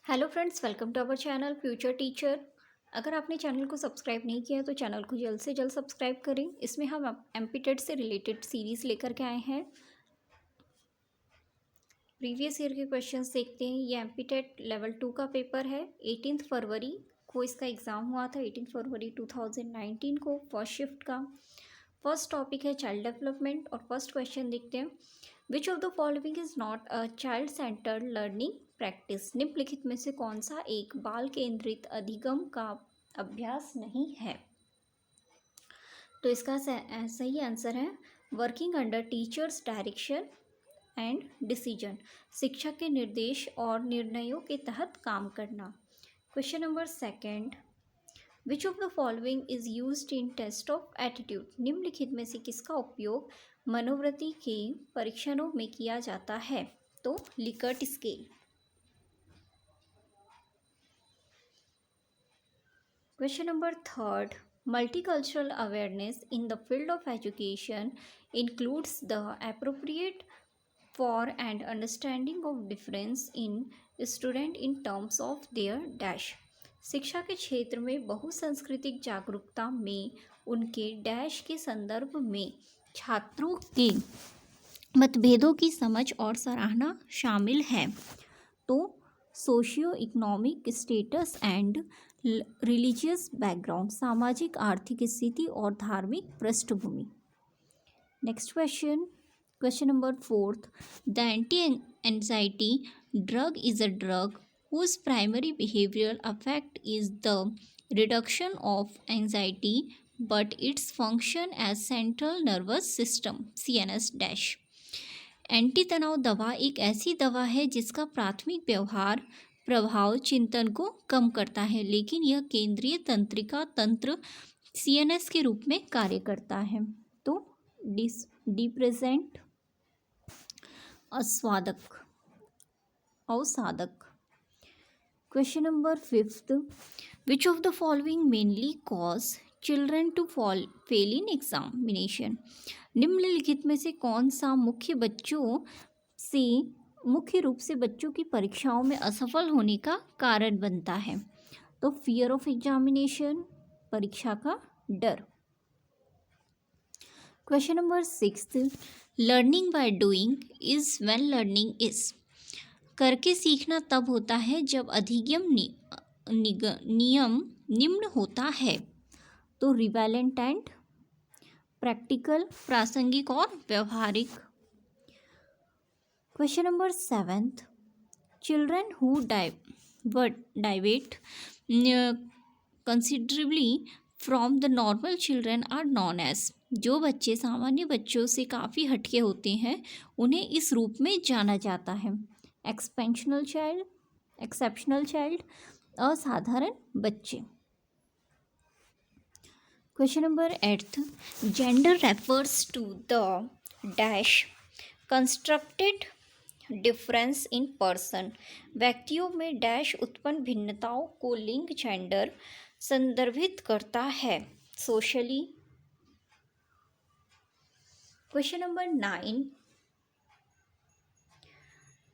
Hello friends, welcome to our channel future teacher. अगर आपने channel को सब्सक्राइब नहीं किया है तो चैनल को जल्द से जल्द सब्सक्राइब करें। इसमें हम एमपीटेट से रिलेटेड सीरीज़ लेकर के आए हैं। प्रीवियस ईयर के क्वेश्चंस देखते हैं। ये एमपीटेट लेवल 2 का पेपर है। 18 फरवरी को इसका एग्ज़ाम हुआ था, 18 फरवरी 2019 को, फर्स्ट शिफ्ट का। फर्स्ट टॉपिक है चाइल्ड डेवलपमेंट और फर्स्ट क्वेश्चन देखते हैं। विच of the following is not a child centred learning practice? निम्नलिखित में से कौन सा एक बाल केंद्रित अधिगम का अभ्यास नहीं है? तो इसका सही आंसर है working under teacher's direction and decision, शिक्षक के निर्देश और निर्णयों के तहत काम करना। Question number second, which of the following is used in test of attitude? निम्नलिखित में से किसका उपयोग मनोवृत्ति के परीक्षणों में किया जाता है? तो Likert scale. Question number third, multicultural awareness in the field of education includes the appropriate for and understanding of difference in student in terms of their dash। शिक्षा के क्षेत्र में बहुसांस्कृतिक जागरूकता में उनके डैश के संदर्भ में छात्रों के मतभेदों की समझ और सराहना शामिल है। तो socio economic status and religious background, सामाजिक आर्थिक स्थिति और धार्मिक पृष्ठभूमि। Next question, question number fourth, the anti anxiety drug is a drug whose primary behavioral effect is the reduction of anxiety but its function as central nervous system CNS dash। Anti तनाव दवा एक ऐसी दवा है जिसका प्राथमिक व्यवहार प्रभाव चिंतन को कम करता है, लेकिन यह केंद्रीय तंत्रिका तंत्र CNS के रूप में कार्य करता है। तो डिप्रेसेंट, अवसादक। Question number fifth, which of the following mainly cause children to fail in examination? निम्नलिखित में से कौन सा मुख्य रूप से बच्चों की परीक्षाओं में असफल होने का कारण बनता है? तो फियर ऑफ एग्जामिनेशन, परीक्षा का डर। Question number sixth, learning by doing is when learning is. करके सीखना तब होता है जब अधिगम नियम निम्न होता है। तो रिवेलेंट एंड प्रैक्टिकल, प्रासंगिक और व्यवहारिक। Question number seventh, children who deviate considerably from the normal children are known as. जो बच्चे सामान्य बच्चों से काफ़ी हटके होते हैं उन्हें इस रूप में जाना जाता है। एक्सेप्शनल चाइल्ड, असाधारण बच्चे। Question number eighth, gender refers to the dash constructed difference in person. व्यक्तियों में डैश उत्पन्न भिन्नताओं को लिंग जेंडर संदर्भित करता है। Socially. Question number 9,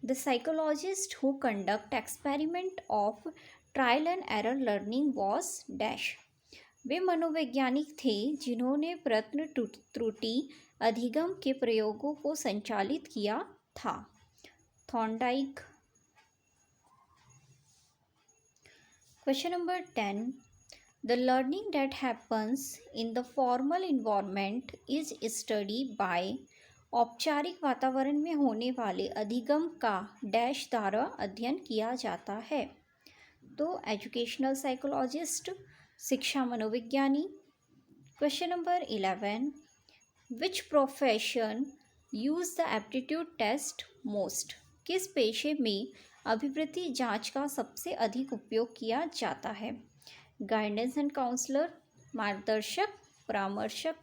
the psychologist who conduct experiment of trial and error learning was dash। वे मनोवैज्ञानिक थे जिन्होंने प्रयत्न त्रुटि अधिगम के प्रयोगों को संचालित किया था। Thorndike. Question number 10, the learning that happens in the formal environment is studied by। औपचारिक वातावरण में होने वाले अधिगम का डैश द्वारा अध्ययन किया जाता है। तो एजुकेशनल साइकोलॉजिस्ट, शिक्षा मनोविज्ञानी। Question number 11, which profession use the aptitude test most? किस पेशे में अभिवृत्ति जांच का सबसे अधिक उपयोग किया जाता है? गाइडेंस एंड काउंसलर, मार्गदर्शक, परामर्शक।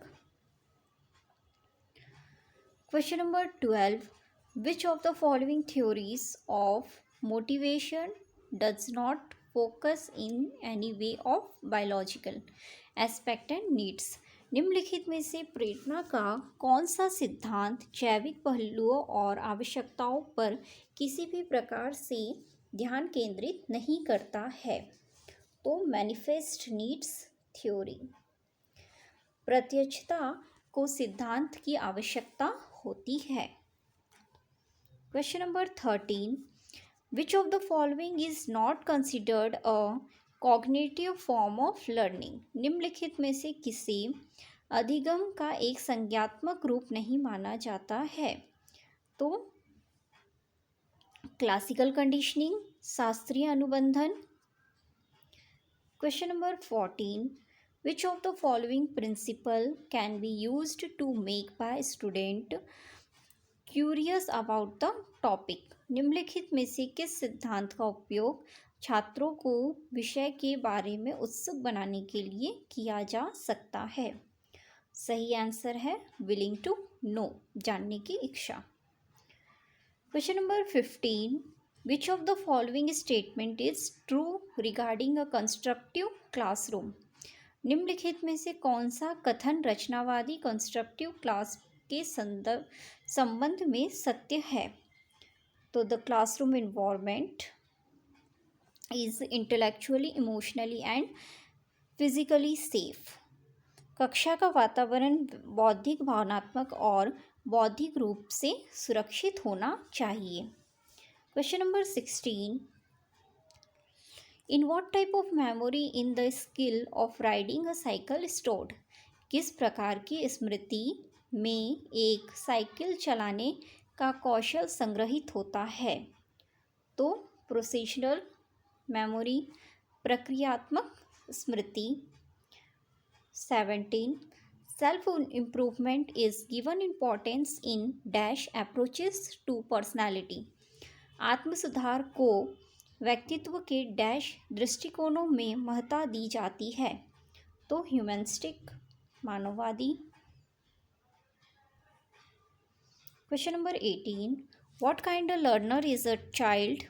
Question number 12, which of the following theories of motivation does not focus in any way of biological aspect and needs? निम्नलिखित में से प्रेरणा का कौन सा सिद्धांत जैविक पहलुओं और आवश्यकताओं पर किसी भी प्रकार से ध्यान केंद्रित नहीं करता है। तो मैनिफेस्ट नीड्स थ्योरी, प्रत्यक्षता को सिद्धांत की आवश्यकता होती है। Question number 13, which of the following is not considered a cognitive form of learning? निम्नलिखित में से किसी अधिगम का एक संज्ञात्मक रूप नहीं माना जाता है? तो क्लासिकल कंडीशनिंग, शास्त्रीय अनुबंधन। Question number 14, which of the following principle can be used to make by student curious about the topic? निम्नलिखित में से किस सिद्धांत का उपयोग छात्रों को विषय के बारे में उत्सुक बनाने के लिए किया जा सकता है? सही आंसर है विलिंग टू नो, जानने की इच्छा। Question number 15, which of the following statement is true regarding a constructive classroom? निम्नलिखित में से कौन सा कथन रचनावादी कंस्ट्रक्टिव क्लास के संबंध में सत्य है? तो the classroom environment is intellectually, emotionally and physically safe. कक्षा का वातावरण बौद्धिक, भावनात्मक और बौद्धिक रूप से सुरक्षित होना चाहिए। Question number 16, in what type of memory in the skill of riding a cycle stored? किस प्रकार की स्मृति में एक साइकिल चलाने का कौशल संग्रहित होता है? तो प्रोसेसुरल मेमोरी, प्रक्रियात्मक स्मृति। 17, self improvement is given importance in dash approaches to personality? आत्म सुधार को व्यक्तित्व के डैश दृष्टिकोणों में महत्ता दी जाती है? तो ह्यूमनिस्टिक, मानववादी। Question number 18, what kind of learner is a child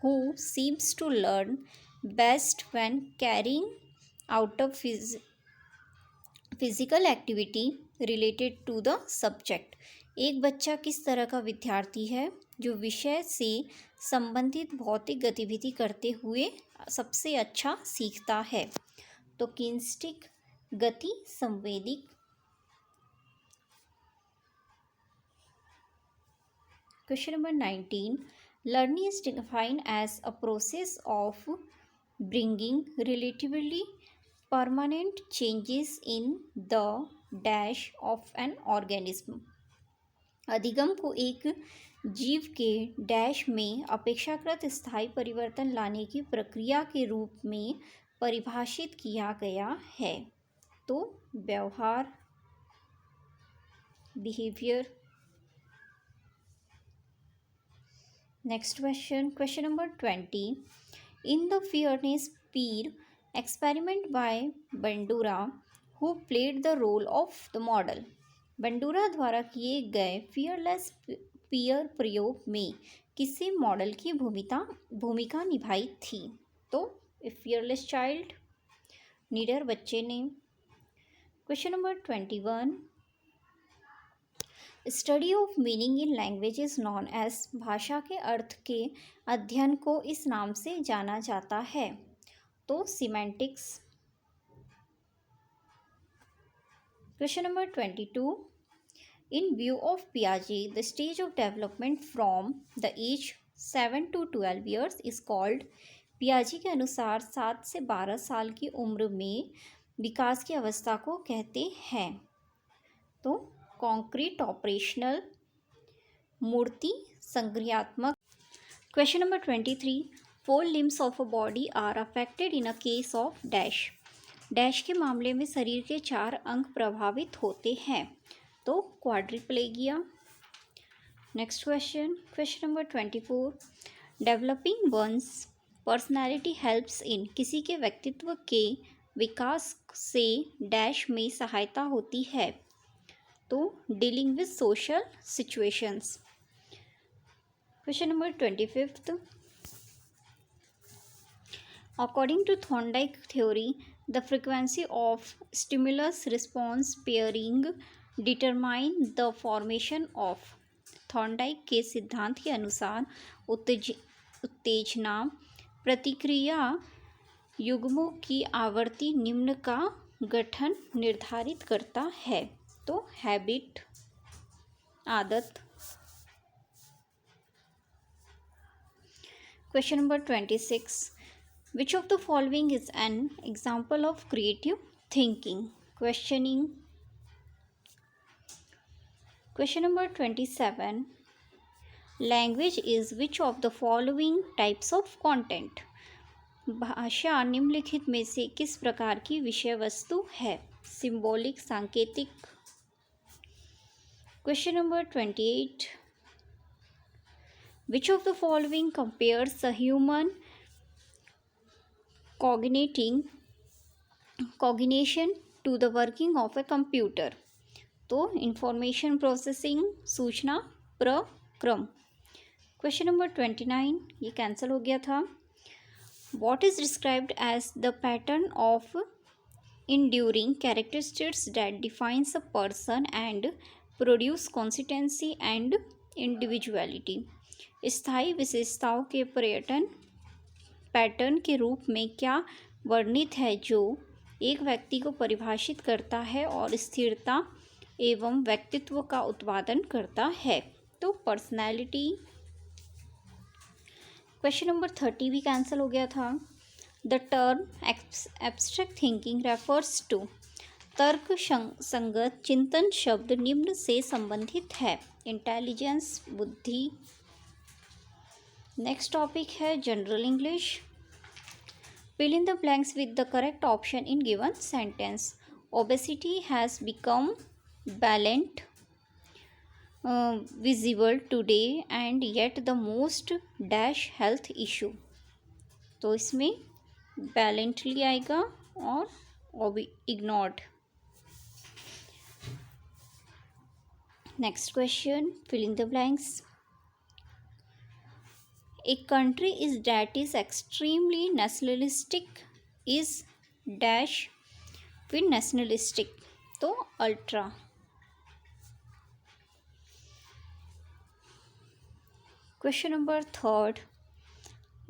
who seems to learn best when carrying out of physical activity related to the subject? एक बच्चा किस तरह का विद्यार्थी है जो विषय से संबंधित भौतिक गतिविधि करते हुए सबसे अच्छा सीखता है? तो किनेस्टिक, गति संवेदिक। Question number 19, learning is defined as a process of bringing relatively permanent changes in the dash of an organism. अधिगम को एक जीव के डैश में अपेक्षाकृत स्थायी परिवर्तन लाने की प्रक्रिया के रूप में परिभाषित किया गया है? तो व्यवहार, behaviour. Next question, question number 20, in the fearless peer experiment by Bandura who played the role of the model? Bandura द्वारा किए गए फियरलेस पीयर प्रयोग में किसी मॉडल की भूमिका निभाई थी? तो फियरलेस चाइल्ड, निडर बच्चे ने। Question number 21, study of meaning in language is known as? भाषा के अर्थ के अध्ययन को इस नाम से जाना जाता है? तो semantics. Question number 22, in view of पियाजे the stage of development from the age 7 to 12 years is called? पियाजे के अनुसार 7 से 12 साल की उम्र में विकास की अवस्था को कहते हैं? तो कॉन्क्रीट, ऑपरेशनल, मूर्ति संक्रियात्मक। Question number 23, 4 limbs of a body are affected in a case of dash? Dash के मामले में शरीर के 4 अंग प्रभावित होते हैं? तो quadriplegia. Next question, question number 24, developing one's personality helps in? किसी के व्यक्तित्व के विकास से डैश में सहायता होती है? तो dealing with social situations. Question number 25, according to Thorndike theory the frequency of stimulus response pairing determine the formation of? Thorndike के सिद्धांत के अनुसार उत्तेजना प्रतिक्रिया युग्मों की आवर्ती निम्न का गठन निर्धारित करता है। तो हैबिट आदत। Question number 26, which of the following is an example of creative thinking? Questioning. Question number 27, language is which of the following types of content? भाषा निम्नलिखित में से किस प्रकार की विषय वस्तु है? सिंबॉलिक, सांकेतिक। Question number 28, which of the following compares the human cognition to the working of a computer? तो इंफॉर्मेशन प्रोसेसिंग, सूचना प्रक्रम। क्वेश्चन नंबर 29, ये कैंसिल हो गया था। What is described as the pattern of enduring characteristics that defines a person and produce consistency and individuality? स्थायी विशेषताओं के पर्यटन पैटर्न के रूप में क्या वर्णित है जो एक व्यक्ति को परिभाषित करता है और स्थिरता एवं व्यक्तित्व का उत्पादन करता है? तो पर्सनैलिटी। क्वेश्चन नंबर 30 भी कैंसिल हो गया था। The term abstract thinking refers to. तर्क संगत चिंतन शब्द निम्न से संबंधित है। इंटेलिजेंस, बुद्धि। नेक्स्ट टॉपिक है general English. Fill in the blanks with the correct option in given sentence. Obesity has become blatant visible today and yet the most dash health issue. तो इसमें बैलेंटली आएगा और ignored. Next question, fill in the blanks. A country is that is extremely nationalistic is dash फिर nationalistic, तो ultra। Question number 3,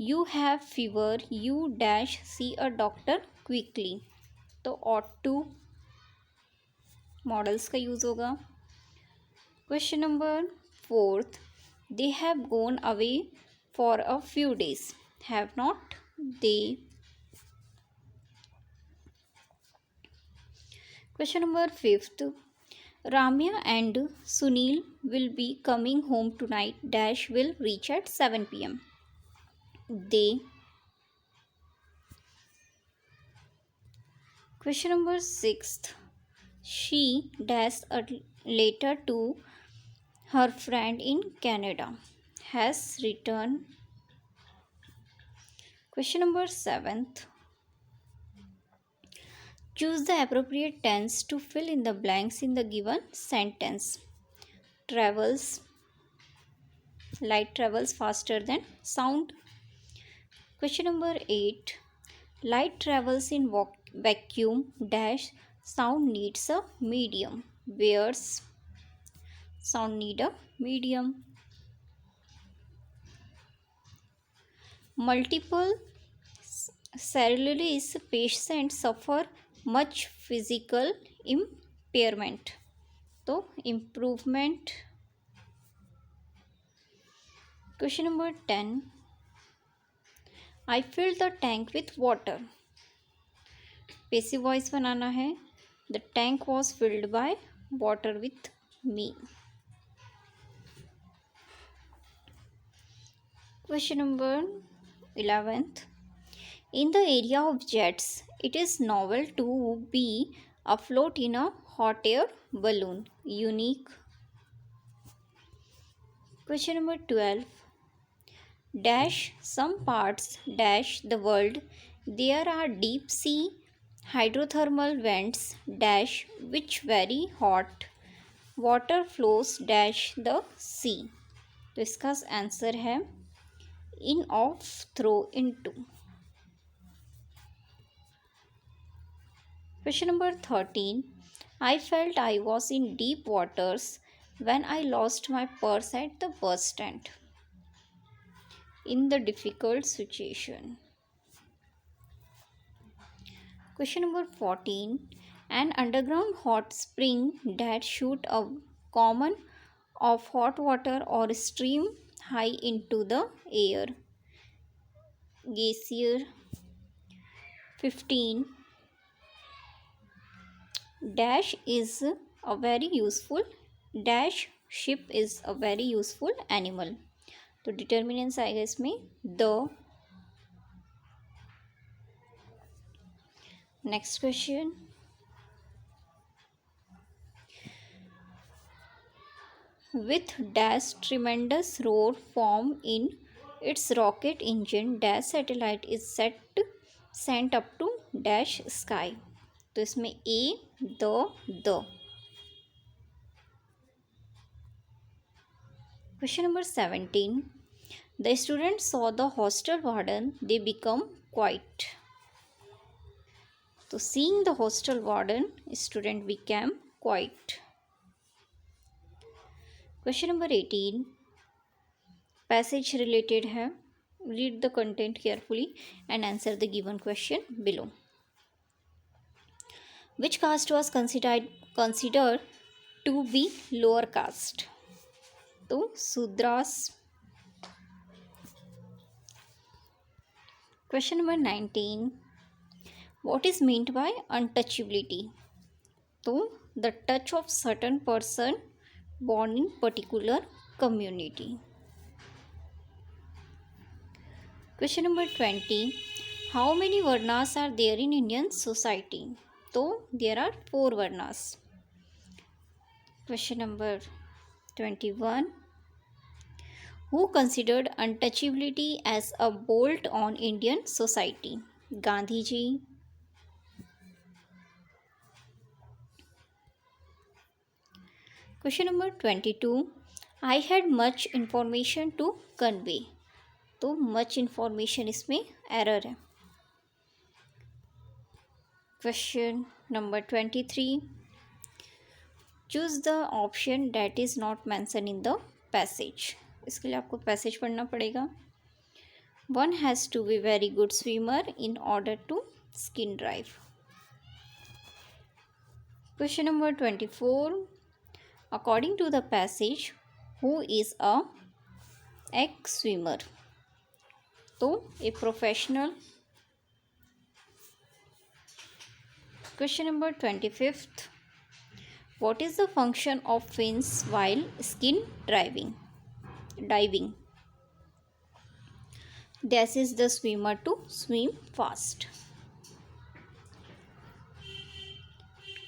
you have fever, you dash see a doctor quickly, तो ought to models का use होगा। Question number 4, they have gone away for a few days, have not they? Question number 5, Ramya and Sunil will be coming home tonight dash will reach at 7 p.m. They. Question number 6, she dashed a letter to her friend in Canada, has returned. Question number 7, choose the appropriate tense to fill in the blanks in the given sentence. Travels, light travels faster than sound. Question number 8, light travels in vacuum dash sound needs a medium. Where's sound need a medium. Multiple sclerosis patients suffer much physical impairment, तो improvement. Question number 10, I filled the tank with water. Passive voice बनाना है। The tank was filled by water with me. Question number 11th, in the area of jets, it is novel to be afloat in a hot air balloon. Unique. Question number 12, dash some parts dash the world there are deep sea hydrothermal vents dash which very hot water flows dash the sea. तो इसका answer है in, of, throw, into. Question number 13, I felt I was in deep waters when I lost my purse at the bus stand. in the difficult situation. Question number 14. An underground hot spring that shoot a common of hot water or stream high into the air. Glacier. 15. Dash is a very useful dash ship is a very useful animal. तो determinants आएगा इसमें the. Next question. With dash tremendous roar form in its rocket engine, dash satellite is sent up to dash sky. तो इसमें ए the. Question number 17. The students saw the hostel warden. They become quiet. तो seeing the hostel warden, student became quiet. Question number 18. Passage related है. Read the content carefully and answer the given question below. Which caste was considered to be lower caste? तो Sudras. Question number 19. What is meant by untouchability? तो the touch of certain person born in particular community. Question number 20. How many varnas are there in Indian society? तो there are 4 varnas. Question number 21. Who considered untouchability as a bolt on Indian society? Gandhi ji. Question number 22. I had much information to convey. तो much information इसमें error है. Question number 23. Choose the option that is not mentioned in the passage. इसके लिए आपको passage पढ़ना पड़ेगा. One has to be very good swimmer in order to skin dive. Question number 24. According to the passage, who is a ex-swimmer? तो a professional. Question number 25th. What is the function of fins while skin diving? This is the swimmer to swim fast.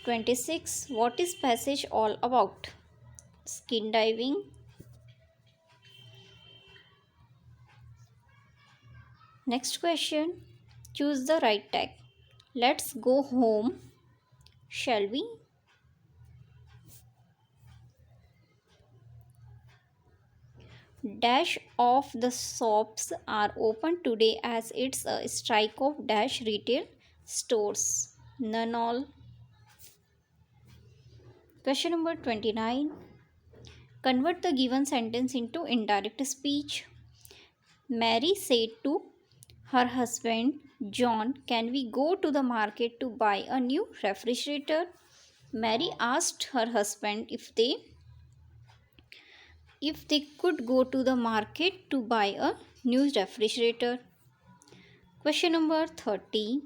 26. What is passage all about? Skin diving. Next question. Choose the right tag. Let's go home. Shall we? Dash of the shops are open today as it's a strike of dash retail stores. None all. Question number 29. Convert the given sentence into indirect speech. Mary said to her husband John, can we go to the market to buy a new refrigerator? Mary asked her husband if they could go to the market to buy a new refrigerator. Question number 30.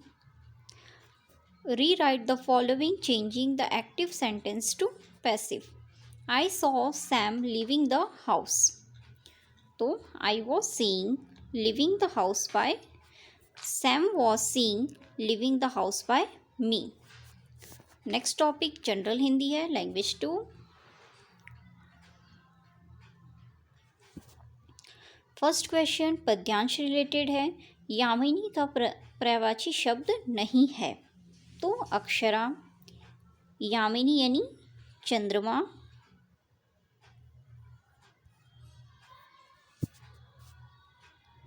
Rewrite the following, changing the active sentence to passive. I saw Sam leaving the house. So I was seeing leaving the house by Sam was seeing leaving the house by me. Next topic general Hindi है, language 2. First question पद्यांश related है. यामिनी का पर्यायवाची शब्द नहीं है. तो अक्षरा. यामिनी यानी चंद्रमा.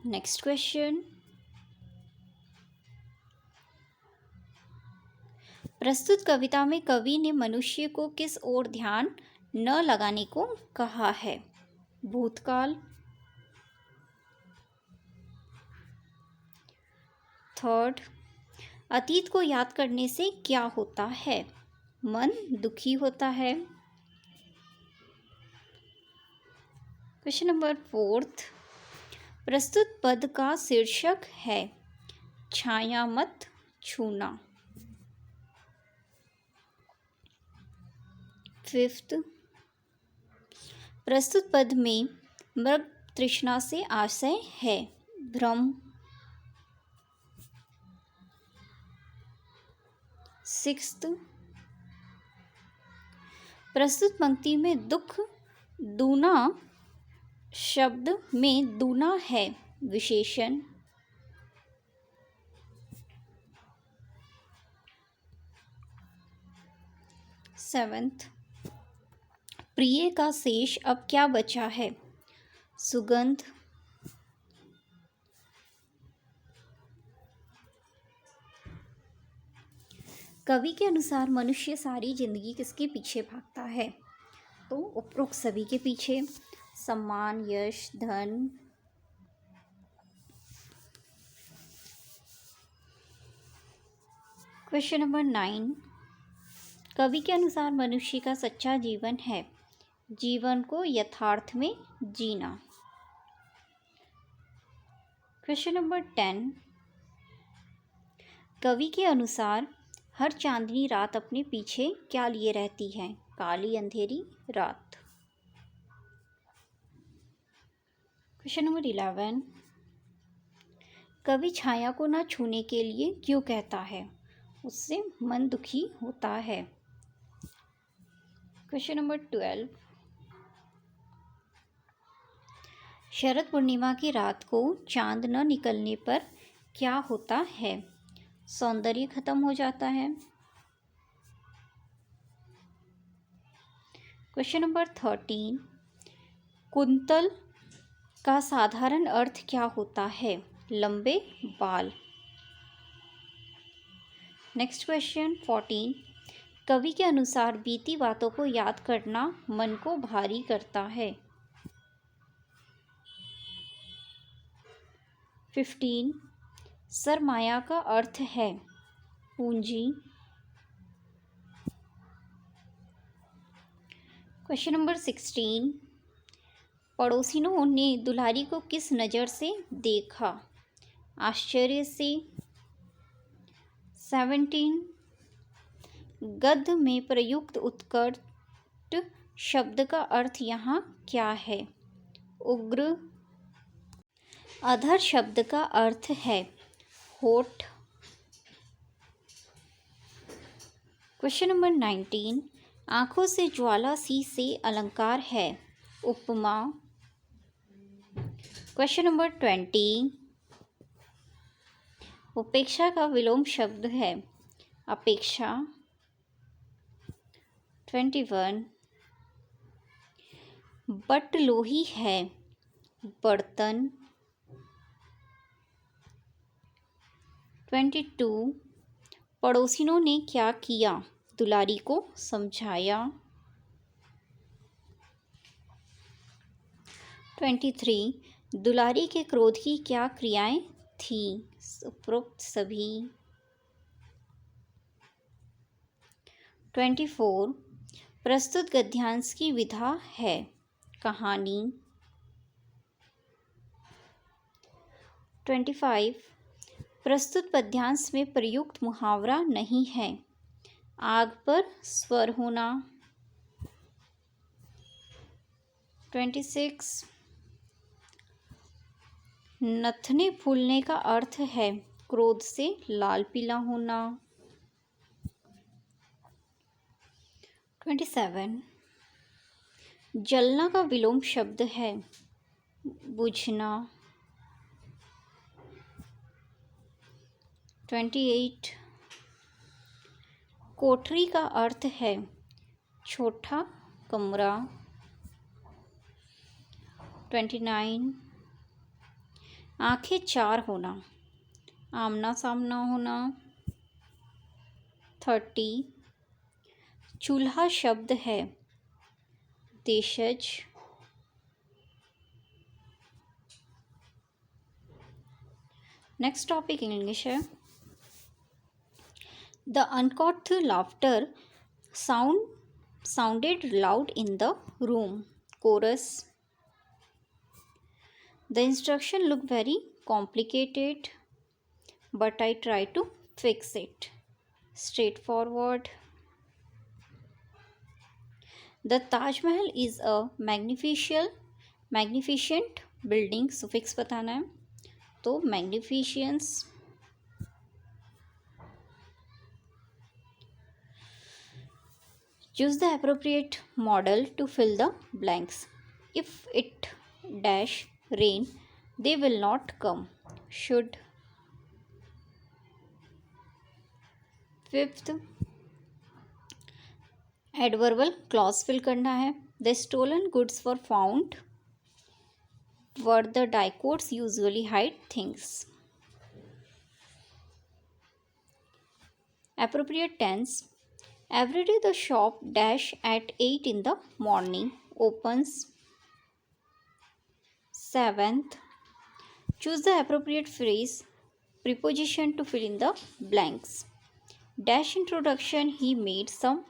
Next question. प्रस्तुत कविता में कवि ने मनुष्य को किस ओर ध्यान न लगाने को कहा है? भूतकाल. थर्ड, अतीत को याद करने से क्या होता है? मन दुखी होता है। क्वेश्चन नंबर फोर्थ, प्रस्तुत पद का शीर्षक है छाया मत छूना। फिफ्थ, प्रस्तुत पद में मृग तृष्णा से आशय है भ्रम। सिक्स्थ, प्रस्तुत पंक्ति में दुख दूना शब्द में दूना है विशेषण। सेवेंथ, प्रिय का शेष अब क्या बचा है? सुगंध। कवि के अनुसार मनुष्य सारी जिंदगी किसके पीछे भागता है? तो उपरोक्त सभी के पीछे, सम्मान, यश, धन। क्वेश्चन नंबर 9, कवि के अनुसार मनुष्य का सच्चा जीवन है जीवन को यथार्थ में जीना। क्वेश्चन नंबर 10, कवि के अनुसार हर चांदनी रात अपने पीछे क्या लिए रहती है? काली अंधेरी रात। क्वेश्चन नंबर 11, कवि छाया को न छूने के लिए क्यों कहता है? उससे मन दुखी होता है। क्वेश्चन नंबर 12, शरद पूर्णिमा की रात को चांद न निकलने पर क्या होता है? सौंदर्य खत्म हो जाता है। क्वेश्चन नंबर 13, कुंतल का साधारण अर्थ क्या होता है? लंबे बाल। नेक्स्ट क्वेश्चन 14, कवि के अनुसार बीती बातों को याद करना मन को भारी करता है। 15, सरमाया का अर्थ है पूंजी। क्वेश्चन नंबर 16, पड़ोसिनों ने दुलारी को किस नज़र से देखा? आश्चर्य से। 17, गद्य में प्रयुक्त उत्कट शब्द का अर्थ यहाँ क्या है? उग्र। अधर शब्द का अर्थ है होठ। क्वेश्चन नंबर 19, आंखों से ज्वाला सी से अलंकार है उपमा। क्वेश्चन नंबर 20, उपेक्षा का विलोम शब्द है अपेक्षा। 21, बटलोही है बर्तन। 22, पड़ोसिनों ने क्या किया? दुलारी को समझाया। 23, दुलारी के क्रोध की क्या क्रियाएं थी? उपरोक्त सभी। 24, प्रस्तुत गद्यांश की विधा है कहानी। 25, प्रस्तुत पद्यांश में प्रयुक्त मुहावरा नहीं है आग पर स्वर होना। 26, नथने फूलने का अर्थ है क्रोध से लाल पीला होना। 27, जलना का विलोम शब्द है बुझना। 28, कोठरी का अर्थ है छोटा कमरा। 29, आंखें चार होना आमना सामना होना। 30, चूल्हा शब्द है देशज। नेक्स्ट टॉपिक इंग्लिश है। The uncouth laughter sounded loud in the room. Chorus. The instruction looked very complicated, but I tried to fix it. Straightforward. The Taj Mahal is a magnificent building. Suffix बताना है तो magnificence. Choose the appropriate model to fill the blanks. If it dash rain, they will not come. Should. Fifth, adverbial clause fill करना है. The stolen goods were found where the dicots usually hide things. Appropriate tense. Every day the shop dash at 8 in the morning opens. 7th, choose the appropriate phrase preposition to fill in the blanks. Dash introduction, he made some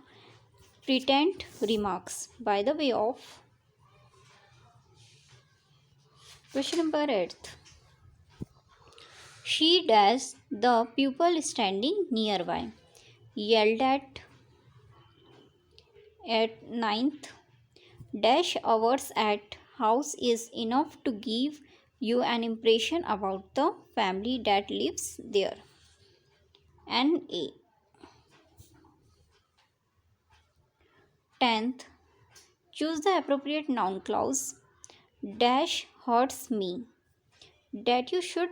pretense remarks by the way of. Question number 8. She dash the pupil standing nearby. Yelled at 9th. Dash hours at house is enough to give you an impression about the family that lives there. N.A. 10th. Choose the appropriate noun clause. Dash hurts me. That you should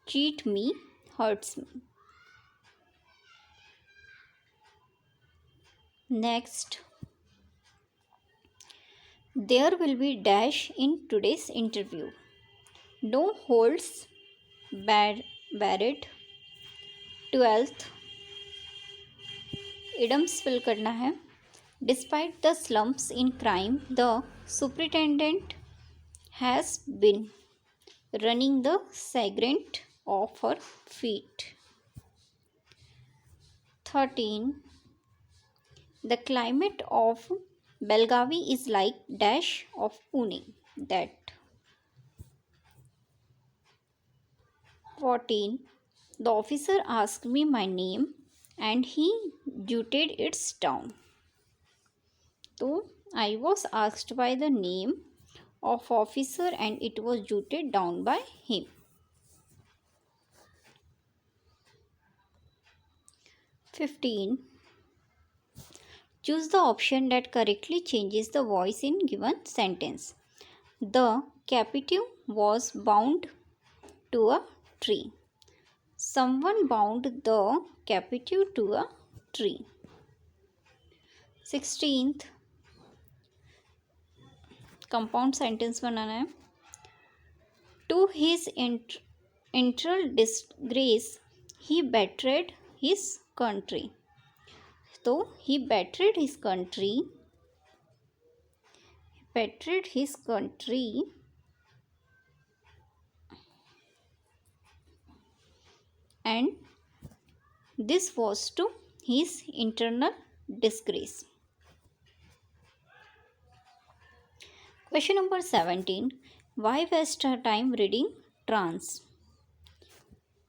cheat me hurts me. Next. There will be dash in today's interview. No holds barred. 12th. Idioms fill करना है. Despite the slumps in crime, the superintendent has been running the segment of her feet. 13. The climate of Belgavi is like dash of Pune. That. 14. The officer asked me my name and he jotted it down. So I was asked by the name of officer and it was jotted down by him. 15. Choose the option that correctly changes the voice in given sentence. The captive was bound to a tree. Someone bound the captive to a tree. 16th. Compound sentence बनाना है. To his internal disgrace he betrayed his country. तो he betrayed his country and this was to his internal disgrace. Question number 17. Why waste our time reading trans?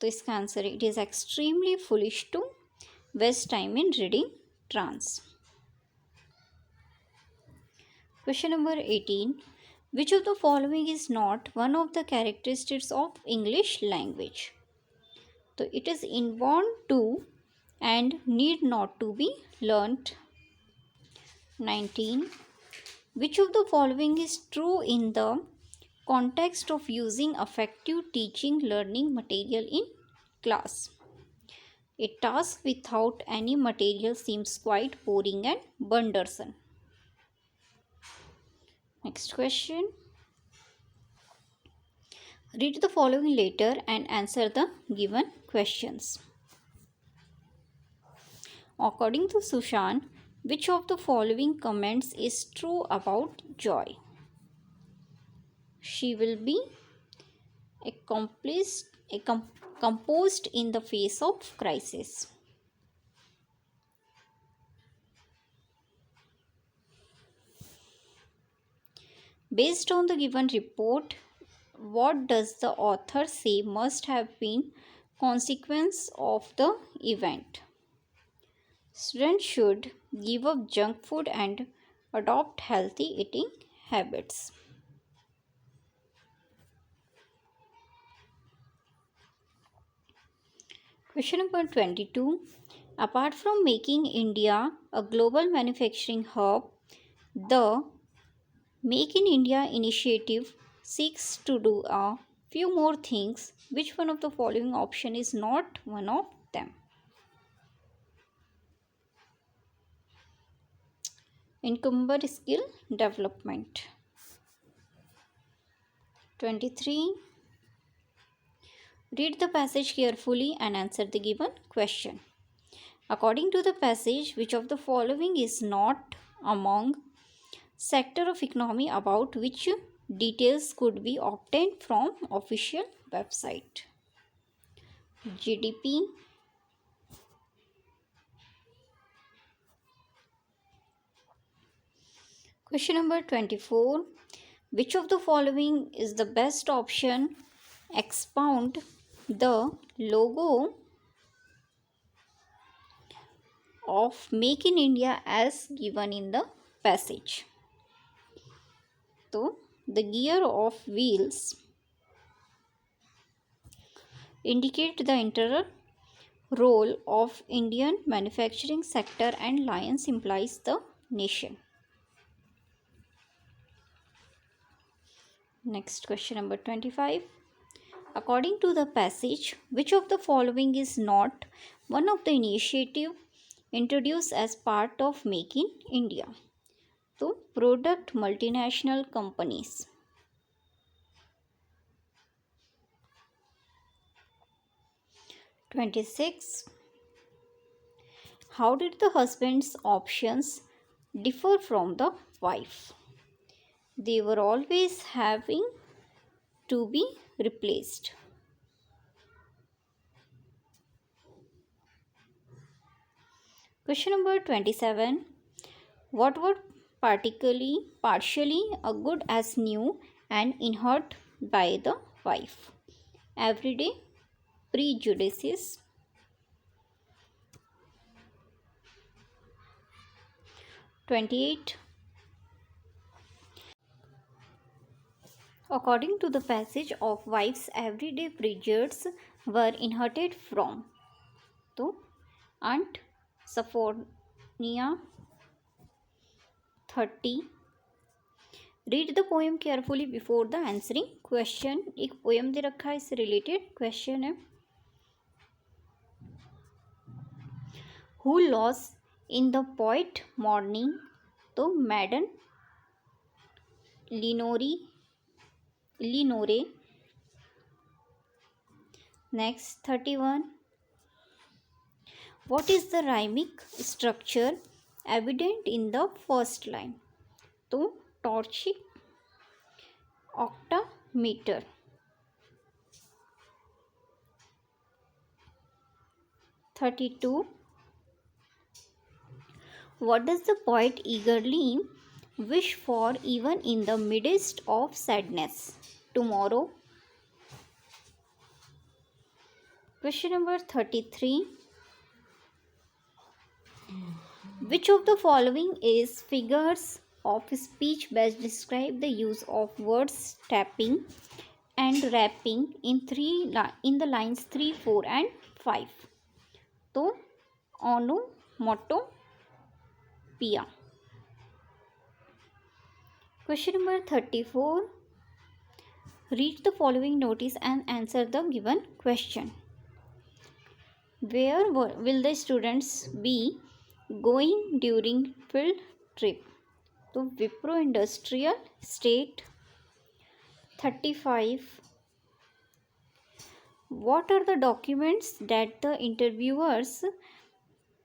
तो इसका answer है, it is extremely foolish to waste time in reading trans. Question number 18. Which of the following is not one of the characteristics of English language? तो it is inborn to and need not to be learnt. 19. Which of the following is true in the context of using effective teaching learning material in class? A task without any material seems quite boring and burdensome. Next question. Read the following letter and answer the given questions. According to Sushan, which of the following comments is true about Joy? She will be accomplished a composed in the face of crisis. Based on the given report, what does the author say must have been consequence of the event? Students should give up junk food and adopt healthy eating habits. Question number 22. Apart from making India a global manufacturing hub, the Make in India initiative seeks to do a few more things. Which one of the following option is not one of them? Incumbent skill development. 23. Read the passage carefully and answer the given question. According to the passage, which of the following is not among sector of economy about which details could be obtained from official website? GDP, question number 24. Which of the following is the best option? Expound the logo of Make in India as given in the passage. So, the gear of wheels indicate the integral role of Indian manufacturing sector and lions implies the nation. Next question number 25. According to the passage, which of the following is not one of the initiative introduced as part of Make in India? So, product multinational companies. 26. How did the husband's options differ from the wife? They were always having to be replaced. Question number 27. What were partially a good as new and inherited by the wife? Everyday prejudices. 28. According to the passage of wife's everyday prejudices were inherited from तो Aunt Sophronia. 30. Read the poem carefully before the answering question. एक poem दे रखा है, इससे related question है. Who lost in the poet morning? तो Madame Lenore. Next 31. What is the rhymic structure evident in the first line? तो torchic octameter. 32. What does the poet eagerly wish for even in the midst of sadness? Tomorrow. Question number 33. Which of the following is figures of speech best describe the use of words tapping and rapping in the lines 3, 4 and 5? तो onomatopoeia. Question number 34. Read the following notice and answer the given question. Where will the students be going during field trip? तो Wipro Industrial State. 35. What are the documents that the interviewers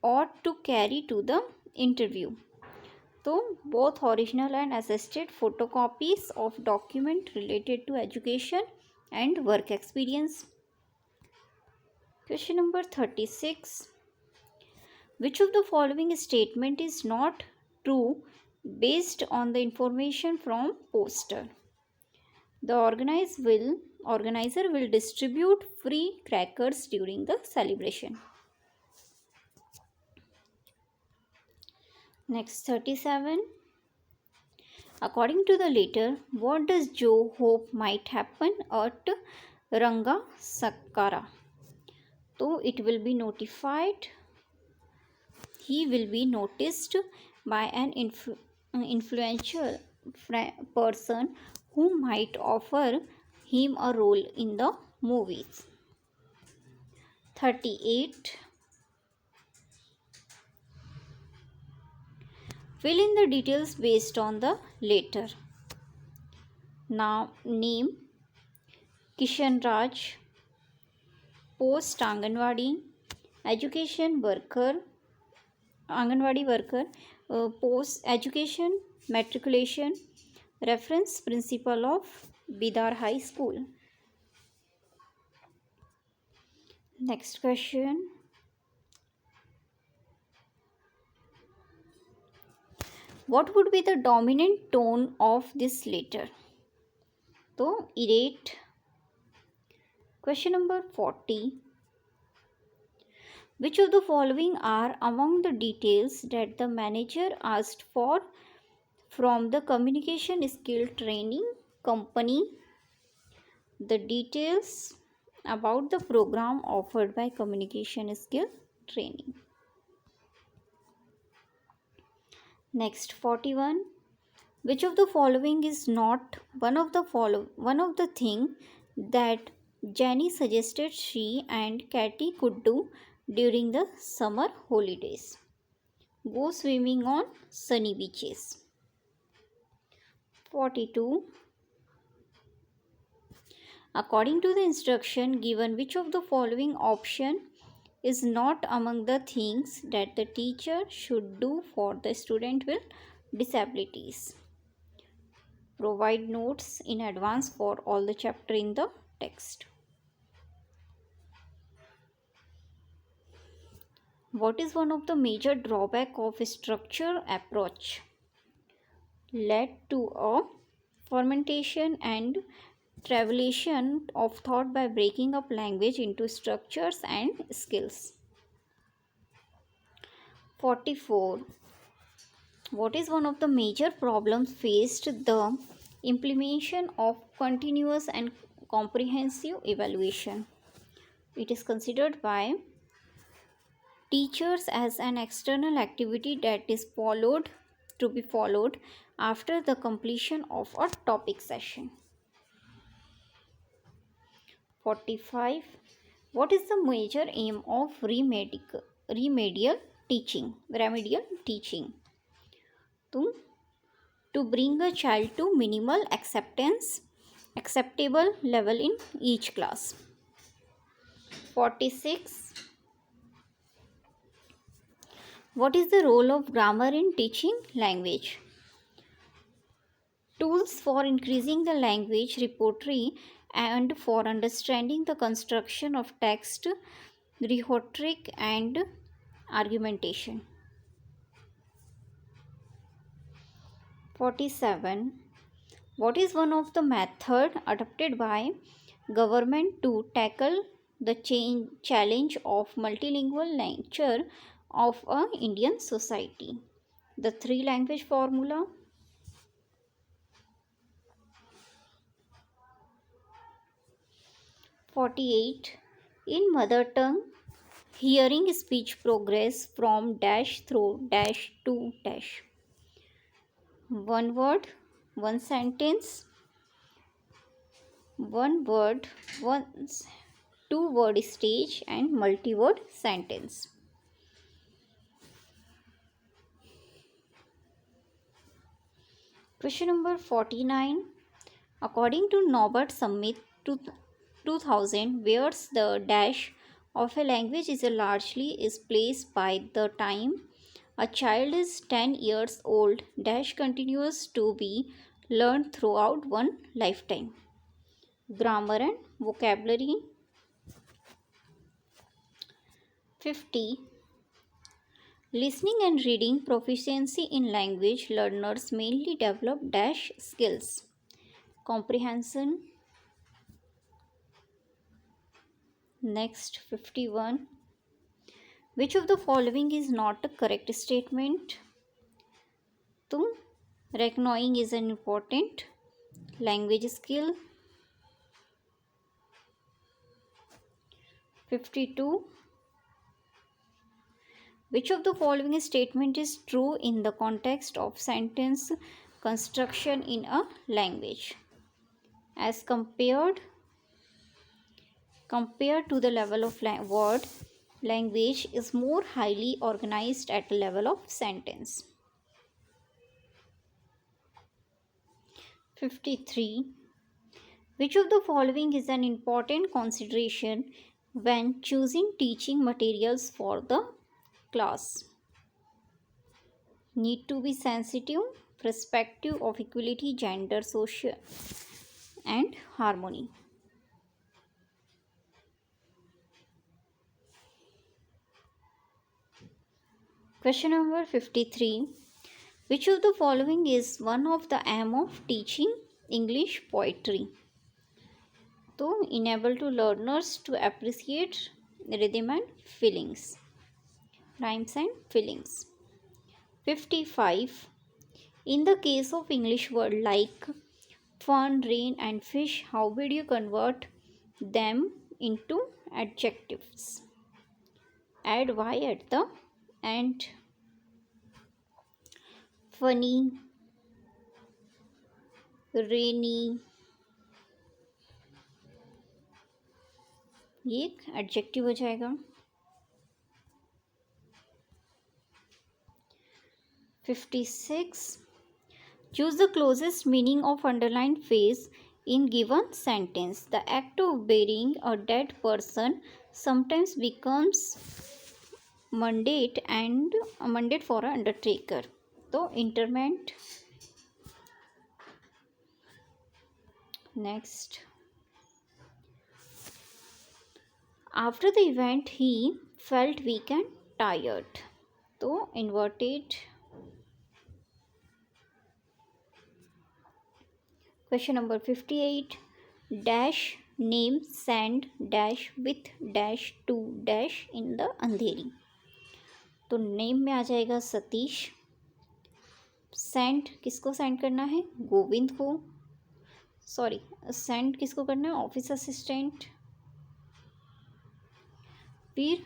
ought to carry to the interview? तो both original and attested photocopies of document related to education and work experience. Question number 36. Which of the following statement is not true based on the information from poster? The organizer will distribute free crackers during the celebration. Next 37. According to the letter, what does Joe hope might happen at Ranga Sakara? So it will be notified. He will be noticed by an influential person who might offer him a role in the movies. 38. Fill in the details based on the letter. Now name Kishan Raj, post Anganwadi, education worker, Anganwadi worker, post education, matriculation, reference principal of Bidar High School. Next question. What would be the dominant tone of this letter? So, irate. Question number 40. Which of the following are among the details that the manager asked for from the communication skill training company? The details about the program offered by communication skill training. Next 41. Which of the following is not one of the thing that Jenny suggested she and Katie could do during the summer holidays? Go swimming on sunny beaches. 42. According to the instruction given, which of the following option is not among the things that the teacher should do for the student with disabilities? Provide notes in advance for all the chapter in the text. What is one of the major drawback of structure approach? Led to a fermentation and travelation of thought by breaking up language into structures and skills. 44. What is one of the major problems faced the implementation of continuous and comprehensive evaluation? It is considered by teachers as an external activity that is to be followed after the completion of a topic session. 45. What is the major aim of remedial teaching? To bring a child to minimal acceptable level in each class. 46. What is the role of grammar in teaching language? Tools for increasing the language repertoire and for understanding the construction of text, rhetoric and argumentation. 47. What is one of the method adopted by government to tackle the challenge of multilingual nature of a Indian society? The three language formula. 48. In mother tongue, hearing speech progress from dash through dash to dash. One word, one sentence, one word, two word stage and multi-word sentence. Question number 49. According to Norbert Summit 2000, where the dash of a language is largely placed by the time a child is 10 years old, dash continues to be learned throughout one lifetime. Grammar and vocabulary. 50. Listening and reading proficiency in language learners mainly develop dash skills: comprehension. Next, 51. Which of the following is not a correct statement? तो reckoning is an important language skill. 52. Which of the following statement is true in the context of sentence construction in a language? As compared to the level of word, language is more highly organized at the level of sentence. 53. Which of the following is an important consideration when choosing teaching materials for the class? Need to be sensitive, perspective of equality, gender, social, and harmony. Question number 53. Which of the following is one of the aim of teaching English poetry? तो enable to learners to appreciate rhythm and feelings, rhymes and feelings. 55. In the case of English word like fun, rain and fish, how would you convert them into adjectives? Add y at the end. Funny, rainy, ये एक adjective हो जाएगा. 56. Choose the closest meaning of underlined phrase in given sentence. The act of burying a dead person sometimes becomes mundane for an undertaker. So interment. Next. After the event, he felt weak and tired. So inverted. Question number 58. Dash name send dash with dash to dash in the अंधेरी. तो name में आ जाएगा Satish. Send किसको send करना है? गोविंद को. Sorry, send किसको करना है? Office assistant. फिर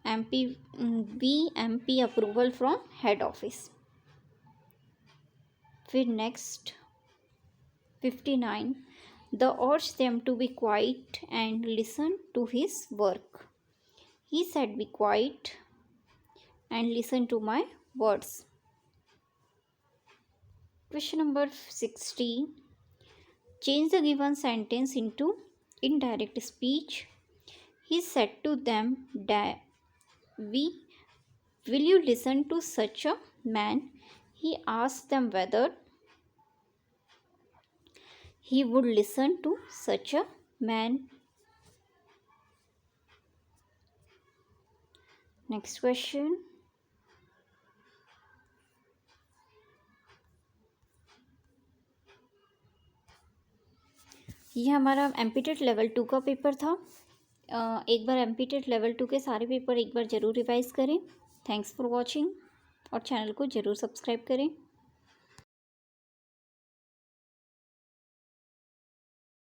MP approval from head office. फिर next 59. The urged them to be quiet and listen to his work. He said, be quiet and listen to my words. Question number 60. Change the given sentence into indirect speech. He said to them, will you listen to such a man? He asked them whether he would listen to such a man. Next question. ये हमारा MPTET level 2 का paper था. एक बार MPTET level 2 के सारे paper एक बार ज़रूर revise करें. थैंक्स फॉर वॉचिंग और चैनल को ज़रूर सब्सक्राइब करें.